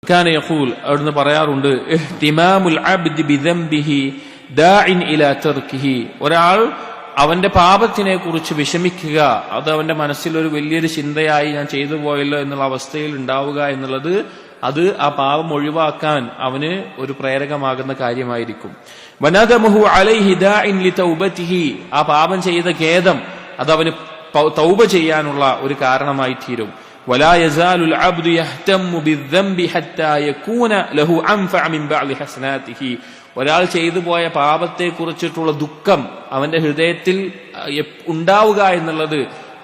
കാന യഖൂൽ അവിടുന്ന് പറയാറുണ്ട് ഇഹ്തിമാമുൽ അബ്ദി ബിദംബിഹി ദാഇൻ ഇലാ തർക്കിഹി. ഒരാൾ അവന്റെ പാപത്തിനെ കുറിച്ച് വിഷമിക്കുക, അത് അവന്റെ മനസ്സിൽ ഒരു വലിയൊരു ചിന്തയായി ഞാൻ ചെയ്തു പോയല്ലോ എന്നുള്ള അവസ്ഥയിൽ ഉണ്ടാവുക എന്നുള്ളത് അത് ആ പാപം ഒഴിവാക്കാൻ അവന് ഒരു പ്രേരകമാകുന്ന കാര്യമായിരിക്കും. വനദമുഹു അലൈഹി ദാഇൻ ലിതൗബതിഹി. ആ പാപം ചെയ്ത ഖേദം അത് അവന് തൗബ ചെയ്യാനുള്ള ഒരു കാരണമായി തീരും. വലാ യസാലുൽ അബ്ദു യഹ്തമു ബിദ്ദംബി ഹത്താ യകൂന ലഹു അൻഫഅ മിൻ ബഅദി ഹസനാതിഹി. ഒരാൾ ചെയ്തു പോയ പാപത്തെ കുറിച്ചിട്ടുള്ള ദുഃഖം അവന്റെ ഹൃദയത്തിൽ ഉണ്ടാവുക എന്നുള്ളത്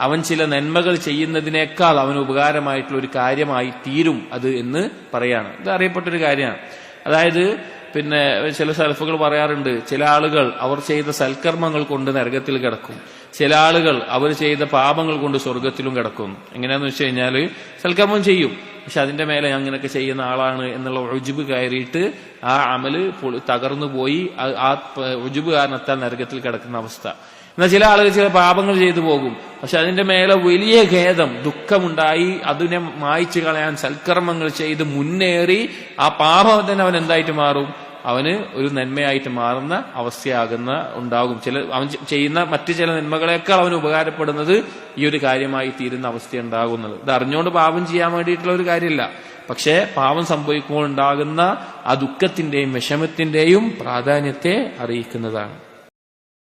അവൻ ചില നന്മകൾ ചെയ്യുന്നതിനേക്കാൾ അവന് ഉപകാരമായിട്ടുള്ള ഒരു കാര്യമായി തീരും അത് എന്ന് പറയാണ്. ഇത് അറിയപ്പെട്ടൊരു കാര്യമാണ്. അതായത് പിന്നെ ചില സലഫുകൾ പറയാറുണ്ട്, ചില ആളുകൾ അവർ ചെയ്ത സൽക്കർമ്മങ്ങൾ കൊണ്ട് നരകത്തിൽ കിടക്കും, ചില ആളുകൾ അവർ ചെയ്ത പാപങ്ങൾ കൊണ്ട് സ്വർഗത്തിലും കിടക്കും. എങ്ങനെയാന്ന് വെച്ച് കഴിഞ്ഞാൽ സൽക്കർമ്മം ചെയ്യും, പക്ഷെ അതിന്റെ മേലെ ഞാൻ ഇങ്ങനെയൊക്കെ ചെയ്യുന്ന ആളാണ് എന്നുള്ള ഉജ്ബ് കയറിയിട്ട് ആ അമല് തകർന്നു പോയി, ആ ഉജ്ബ് കാരണത്താൽ നരകത്തിൽ കിടക്കുന്ന അവസ്ഥ. എന്നാൽ ചില ആളുകൾ ചില പാപങ്ങൾ ചെയ്തു പോകും, പക്ഷെ അതിന്റെ മേലെ വലിയ ഖേദം ദുഃഖമുണ്ടായി അതിനെ മായ്ച്ചു കളയാൻ സൽക്കർമ്മങ്ങൾ ചെയ്ത് മുന്നേറി ആ പാപം തന്നെ അവൻ എന്തായിട്ട് മാറും, അവന് ഒരു നന്മയായിട്ട് മാറുന്ന ഉണ്ടാകും. അവൻ ചെയ്യുന്ന മറ്റു ചില നന്മകളെക്കാൾ അവന് ഉപകാരപ്പെടുന്നത് ഈ ഒരു കാര്യമായി തീരുന്ന അവസ്ഥ ഉണ്ടാകുന്നത്. ഇത് അറിഞ്ഞുകൊണ്ട് പാപം ചെയ്യാൻ വേണ്ടിയിട്ടുള്ള ഒരു കാര്യമില്ല, പക്ഷേ പാപം സംഭവിക്കുമ്പോൾ ഉണ്ടാകുന്ന ആ ദുഃഖത്തിന്റെയും വിഷമത്തിന്റെയും പ്രാധാന്യത്തെ അറിയിക്കുന്നതാണ്.